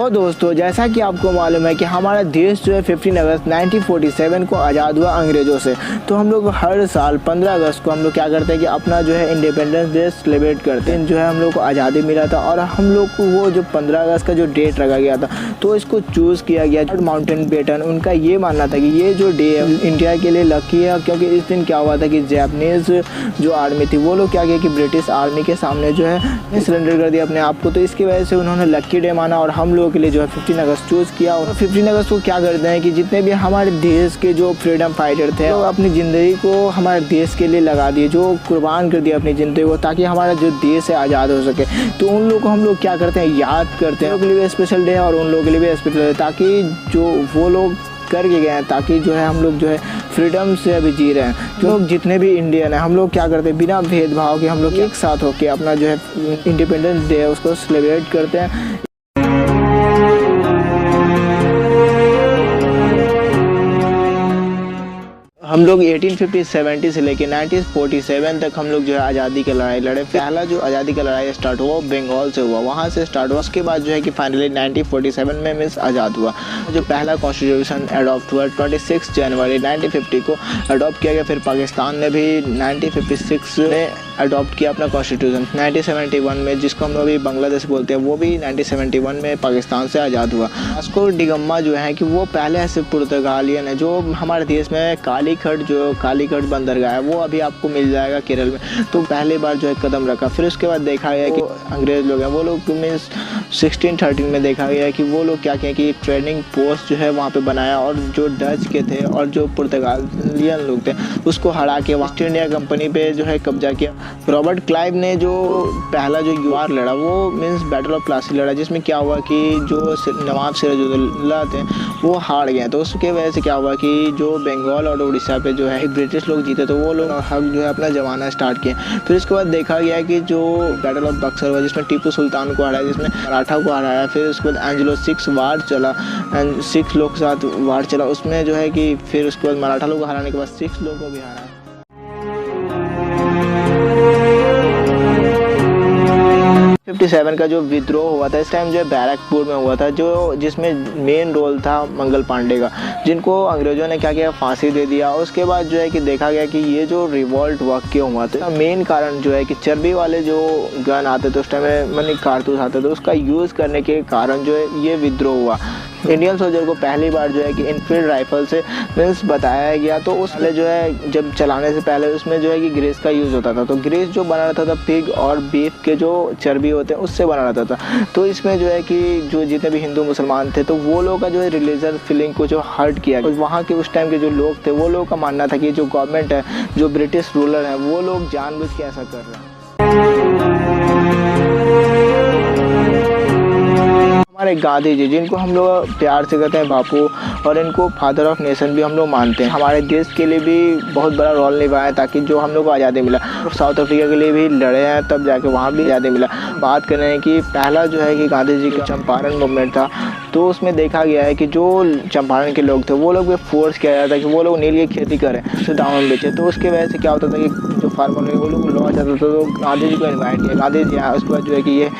तो दोस्तों, जैसा कि आपको मालूम है कि हमारा देश जो है 15 अगस्त 1947 को आज़ाद हुआ अंग्रेज़ों से। तो हम लोग हर साल 15 अगस्त को हम लोग क्या करते हैं कि अपना जो है इंडिपेंडेंस डे सेलिब्रेट करते हैं। जो है हम लोग को आज़ादी मिला था और हम लोग को वो जो 15 अगस्त का जो डेट रखा गया था तो इसको चूज़ किया गया। माउंटबेटन उनका ये मानना था कि ये जो डे है इंडिया के लिए लकी है, क्योंकि इस दिन क्या हुआ था कि जैपनीज़ जो आर्मी थी वो लोग क्या किया कि ब्रिटिश आर्मी के सामने जो है सरेंडर कर दिया अपने आप को। तो इसकी वजह से उन्होंने लकी डे माना और हम लोगों के लिए जो है 15 अगस्त चूज़ किया। और 15 अगस्त को क्या करते हैं कि जितने भी हमारे देश के जो फ्रीडम फाइटर थे वो अपनी ज़िंदगी को हमारे देश के लिए लगा दिए, जो कुर्बान कर दिया अपनी ज़िंदगी को ताकि हमारा जो देश है आज़ाद हो सके। तो उन लोगों को हम लोग क्या करते हैं, याद करते हैं। उन लोगों के लिए भी स्पेशल डे है और उन लोगों के लिए भी स्पेशल है, ताकि जो वो लोग करके गए हैं, ताकि जो है हम लोग जो है फ्रीडम से अभी जी रहे हैं। जो लोग जितने भी इंडियन हैं हम लोग क्या करते हैं, बिना भेदभाव के हम लोग एक साथ होकर अपना जो है इंडिपेंडेंस डे है उसको सेलिब्रेट करते हैं। हम लोग 1850-70 से लेके 1947 तक हम लोग जो है आज़ादी की लड़ाई लड़े। पहला जो आज़ादी का लड़ाई स्टार्ट हुआ बंगाल से हुआ, वहाँ से स्टार्ट हुआ। उसके बाद जो है कि फाइनली 1947 में मीन्स आज़ाद हुआ। जो पहला कॉन्स्टिट्यूशन अडॉप्ट हुआ 26 जनवरी 1950 को अडॉप्ट किया गया। फिर पाकिस्तान ने भी 1956 में अडॉप्ट किया अपना कॉन्स्टिट्यूशन। 1971 में, जिसको हम लोग अभी बांग्लादेश बोलते हैं, वो भी 1971 में पाकिस्तान से आज़ाद हुआ। वास्को डी गामा जो है कि वो पहले ऐसे पुर्तगालियन है जो हमारे देश में कालीकट बंदरगाह है वो अभी आपको मिल जाएगा केरल में। तो पहली बार जो है कदम रखा। फिर उसके बाद देखा गया कि अंग्रेज़ लोग हैं वो लोग मीन्स 1613 में देखा गया कि वो लोग क्या किए कि ट्रेनिंग पोस्ट जो है वहाँ पे बनाया और जो डच के थे और जो पुर्तगालियन लोग थे उसको हरा के ईस्ट इंडिया कंपनी पे जो है कब्जा किया। रॉबर्ट क्लाइव ने जो पहला जो युद्ध लड़ा वो मीन्स बैटल ऑफ प्लासी लड़ा, जिसमें क्या हुआ कि जो नवाब सिराजुद्दौला थे वो हार गए। तो उसके वजह से क्या हुआ कि जो बंगाल और उड़ीसा पे जो है ब्रिटिश लोग जीते, तो वो लोग हक जो है अपना जमाना स्टार्ट किए। फिर उसके बाद देखा गया कि जो बैटल ऑफ बक्सर हुआ जिसमें टीपू सुल्तान को हराया, जिसमें मराठा को हराया। फिर उसके बाद एंग्लो सिक्स वार चला, सिक्स लोग के साथ वार चला, उसमें जो है कि फिर उसके बाद मराठा लोग को हराने के बाद सिक्स लोगों को भी हराया। 57 का जो विद्रोह हुआ था इस टाइम जो है बैरकपुर में हुआ था, जो जिसमें मेन रोल था मंगल पांडे का, जिनको अंग्रेज़ों ने क्या किया फांसी दे दिया। उसके बाद जो है कि देखा गया कि ये जो रिवॉल्ट हुआ क्यों हुआ था, मेन कारण जो है कि चर्बी वाले जो गन आते थे उस टाइम में मनी कारतूस आते थे उसका यूज़ करने के कारण जो है ये विद्रोह हुआ। इंडियन सोल्जर को पहली बार जो है कि इनफील्ड राइफल से मीन्स बताया गया। तो उसमें जो है जब चलाने से पहले उसमें जो है कि ग्रीस का यूज़ होता था। तो ग्रीस जो बना रहता था पिग और बीफ के जो चर्बी होते हैं उससे बना रहता था। तो इसमें जो है कि जो जितने भी हिंदू मुसलमान थे तो वो लोग का जो है रिलीजन फीलिंग को जो हर्ट किया। और वहाँ के उस टाइम के जो लोग थे वो लोगों का मानना था कि जो गवर्नमेंट है, जो ब्रिटिश रूलर है, वो लोग जानबूझ के ऐसा कर रहे हैं। हमारे गांधी जी, जिनको हम लोग प्यार से कहते हैं बापू, और इनको फादर ऑफ नेशन भी हम लोग मानते हैं, हमारे देश के लिए भी बहुत बड़ा रोल निभाया ताकि जो हम लोग को आज़ादी मिला। साउथ अफ्रीका के लिए भी लड़े हैं तब जाके वहाँ भी आज़ादी मिला। बात करें हैं कि पहला जो है कि गांधी जी का चंपारण मूवमेंट था, तो उसमें देखा गया है कि जो चंपारण के लोग थे वो लोग भी फोर्स किया जाता है कि वो लोग नील की खेती करें, उसे दाम में बेचे। तो उसके वजह से क्या होता था कि जो फार्मर वो लोग लॉ जाता था, तो गांधी जी को इन्वाइट किया। गांधी जी आए, उसके बाद जो है कि ये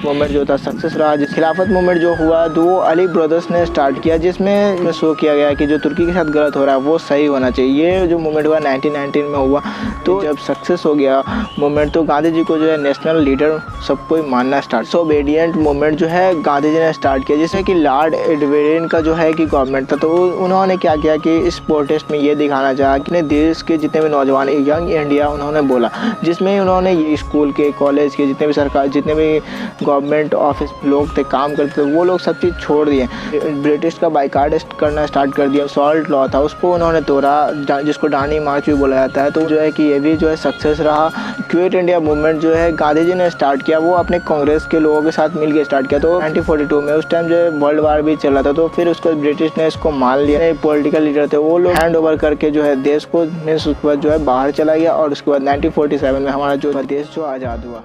मूवमेंट जो था सक्सेस रहा। जिस खिलाफत मूवमेंट जो हुआ तो वो अली ब्रदर्स ने स्टार्ट किया, जिसमें शो किया गया कि जो तुर्की के साथ गलत हो रहा है वो सही होना चाहिए। ये जो मूवमेंट हुआ 1919 में हुआ। तो जब सक्सेस हो गया मूवमेंट तो गांधी जी को जो है नेशनल लीडर सब कोई मानना स्टार्ट। सो ओबेडिएंट मूवमेंट जो है गांधी जी ने स्टार्ट किया, जिसमें कि लॉर्ड एडवेरिन का जो है कि गवर्नमेंट था। तो उन्होंने क्या किया कि इस प्रोटेस्ट में ये दिखाना चाहा कि अपने देश के जितने भी नौजवान यंग इंडिया उन्होंने बोला, जिसमें उन्होंने ये स्कूल के, कॉलेज के, जितने भी सरकार, जितने भी गवर्नमेंट ऑफिस लोग थे, काम करते थे, वो लोग सब चीज़ छोड़ दिए। ब्रिटिश का बाइकाट करना स्टार्ट कर दिया। सॉल्ट लॉ था उसको उन्होंने तोड़ा, जिसको डांडी मार्च भी बोला जाता है। तो जो है कि ये भी जो है सक्सेस रहा। क्विट इंडिया मूवमेंट जो है गांधी जी ने स्टार्ट किया, वो अपने कांग्रेस के लोगों के साथ मिलकर स्टार्ट किया। तो 1942 में उस टाइम जो है वर्ल्ड वार भी चल रहा था। तो फिर उसको ब्रिटिश ने इसको मान लिया। पॉलिटिकल लीडर थे वो लोग हैंड ओवर करके जो है देश को मीन्स उसके बाद जो है बाहर चला गया। और उसके बाद 1947 में हमारा जो देश जो आज़ाद हुआ।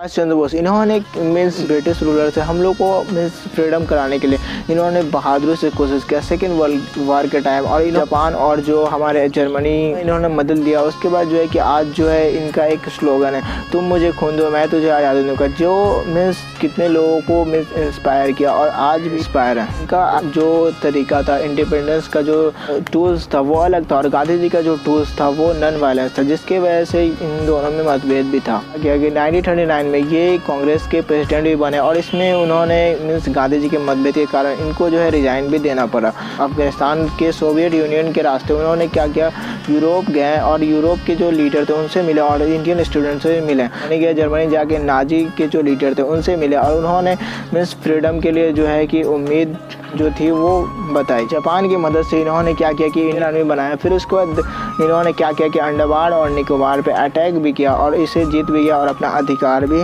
सुभाष चंद्र बोस इन्होंने मीन्स ब्रिटिश रूलर से हम लोग को मीन्स फ्रीडम कराने के लिए इन्होंने बहादुरी से कोशिश किया सेकेंड वर्ल्ड वार के टाइम, और जापान और जो हमारे जर्मनी इन्होंने मदद दिया। उसके बाद जो है कि आज जो है इनका एक स्लोगन है, तुम मुझे खून दो मैं तुझे आज़ादी दूंगा, जो मीन्स कितने लोगों को मीन्स इंस्पायर किया और आज भी इंस्पायर है। इनका जो तरीका था इंडिपेंडेंस का जो टूल्स था वो अलग था, और गांधी जी का जो टूल्स था वो नॉन वायलेंस था, जिसके वजह से इन दोनों में मतभेद भी था। 1939 में ये कांग्रेस के प्रेसिडेंट भी बने, और इसमें उन्होंने मीन्स गांधी जी के मतभेद के कारण इनको जो है रिजाइन भी देना पड़ा। अफगानिस्तान के सोवियत यूनियन के रास्ते उन्होंने क्या किया, यूरोप गए और यूरोप के जो लीडर थे उनसे मिले और इंडियन स्टूडेंट से मिले। यानी कि जर्मनी जाके नाजी के जो लीडर थे उनसे मिले और उन्होंने मीन्स फ्रीडम के लिए जो है कि उम्मीद जो थी वो बताई। जापान की मदद से इन्होंने क्या किया कि इंडियन आर्मी बनाया। फिर उसके बाद इन्होंने क्या किया कि अंडमान और निकोबार पे अटैक भी किया और इसे जीत भी गया और अपना अधिकार भी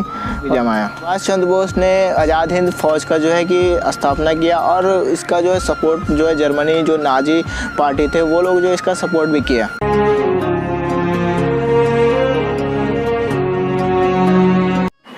जमाया। सुभाष चंद्र बोस ने आज़ाद हिंद फौज का जो है कि स्थापना किया, और इसका जो है सपोर्ट जो है जर्मनी जो नाजी पार्टी थे वो लोग जो इसका सपोर्ट भी किया।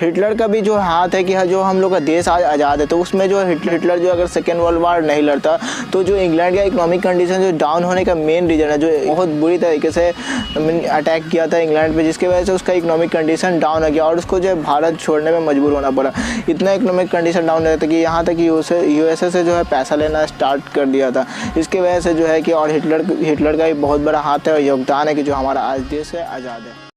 हिटलर का भी जो हाथ है कि जो हम लोग का देश आज आज़ाद है, तो उसमें जो हिटलर जो अगर सेकेंड वर्ल्ड वार नहीं लड़ता तो जो इंग्लैंड का इकोनॉमिक कंडीशन जो डाउन होने का मेन रीज़न है, जो बहुत बुरी तरीके से अटैक किया था इंग्लैंड पे, जिसकी वजह से उसका इकोनॉमिक कंडीशन डाउन हो गया और उसको जो है भारत छोड़ने में मजबूर होना पड़ा। इतना इकोनॉमिक कंडीशन डाउन रहता कि यहाँ तक यूएसए से जो है पैसा लेना स्टार्ट कर दिया था। इसकी वजह से जो है कि और हिटलर का भी बहुत बड़ा हाथ है और योगदान है कि जो हमारा आज देश है आज़ाद है।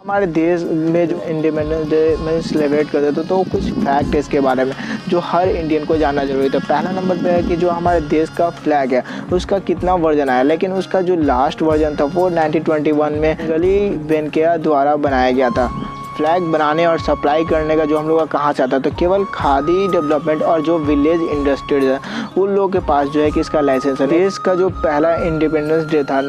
हमारे देश में जो इंडिपेंडेंस डे में सेलिब्रेट करते थे तो कुछ फैक्ट है इसके बारे में जो हर इंडियन को जानना जरूरी था। पहला नंबर पे है कि जो हमारे देश का फ्लैग है उसका कितना वर्जन आया, लेकिन उसका जो लास्ट वर्जन था वो 1921 में गली वेंकैया द्वारा बनाया गया था। फ्लैग बनाने और सप्लाई करने का जो हम लोग का कहाँ से आता तो केवल खादी डेवलपमेंट और जो विलेज इंडस्ट्रीज है उन लोगों के पास जो है कि इसका लाइसेंस है। देश का जो पहला इंडिपेंडेंस डे था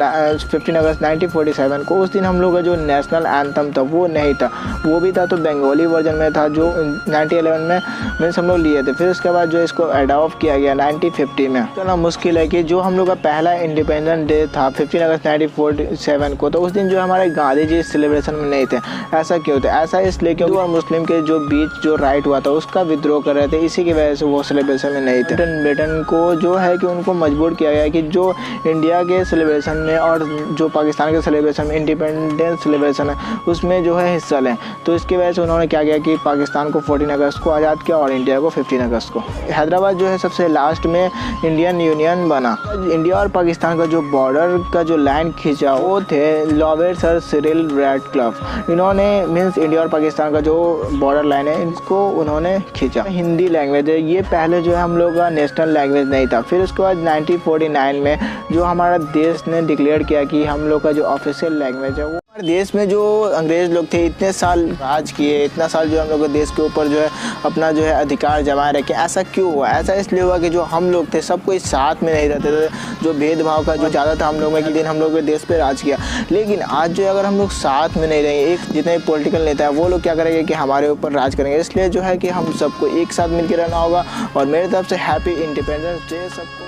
15 अगस्त 1947 को, उस दिन हम लोग का जो नेशनल एंथम था वो नहीं था, वो भी था तो बंगाली वर्जन में था जो 1911 में मीन्स हम लोग लिए थे। फिर उसके बाद जो इसको अडॉप्ट किया गया 1950 में। इतना मुश्किल है कि जो हम लोग का पहला इंडिपेंडेंस डे था 15 अगस्त 1947 को, तो उस दिन जो हमारे गांधी जी सेलिब्रेशन में नहीं थे। ऐसा क्यों था? ऐसा इसलिए क्योंकि और मुस्लिम के जो बीच जो राइट हुआ था उसका विद्रोह कर रहे थे, इसी की वजह से वो सेलिब्रेशन में नहीं थे। ब्रिटेन को जो है कि उनको मजबूर किया गया कि जो इंडिया के सेलिब्रेशन में और जो पाकिस्तान के सेलिब्रेशन में इंडिपेंडेंस सेलिब्रेशन है उसमें जो है हिस्सा लें। तो इसकी वजह से उन्होंने क्या किया कि पाकिस्तान को 14 अगस्त को आज़ाद किया और इंडिया को 15 अगस्त को। हैदराबाद जो है सबसे लास्ट में इंडियन यूनियन बना। इंडिया और पाकिस्तान का जो बॉर्डर का जो लाइन खींचा वो थे लॉर्ड सर सिरिल रैडक्लिफ। इन्होंने मीन्स इंडिया और पाकिस्तान का जो बॉर्डर लाइन है इसको उन्होंने खींचा। हिंदी लैंग्वेज है, ये पहले जो है हम लोग का नेशनल लैंग्वेज नहीं था। फिर उसके बाद 1949 में जो हमारा देश ने डिक्लेयर किया कि हम लोग का जो ऑफिशियल लैंग्वेज है वो हमारे देश में जो अंग्रेज़ लोग थे इतने साल राज किए, इतना साल जो हम लोग देश के ऊपर जो है अपना जो है अधिकार जमाए रखे। ऐसा क्यों हुआ? ऐसा इसलिए हुआ कि जो हम लोग थे सब कोई साथ में नहीं रहते थे, जो भेदभाव का जो ज़्यादा था हम लोग में कि दिन हम लोग के देश पे राज किया। लेकिन आज जो अगर हम लोग साथ में नहीं रहेंगे, एक जितने पॉलिटिकल नेता है वो लोग क्या करेंगे कि हमारे ऊपर राज करेंगे। इसलिए जो है कि हम सबको एक साथ मिलकर रहना होगा। और मेरी तरफ से हैप्पी इंडिपेंडेंस डे सबको।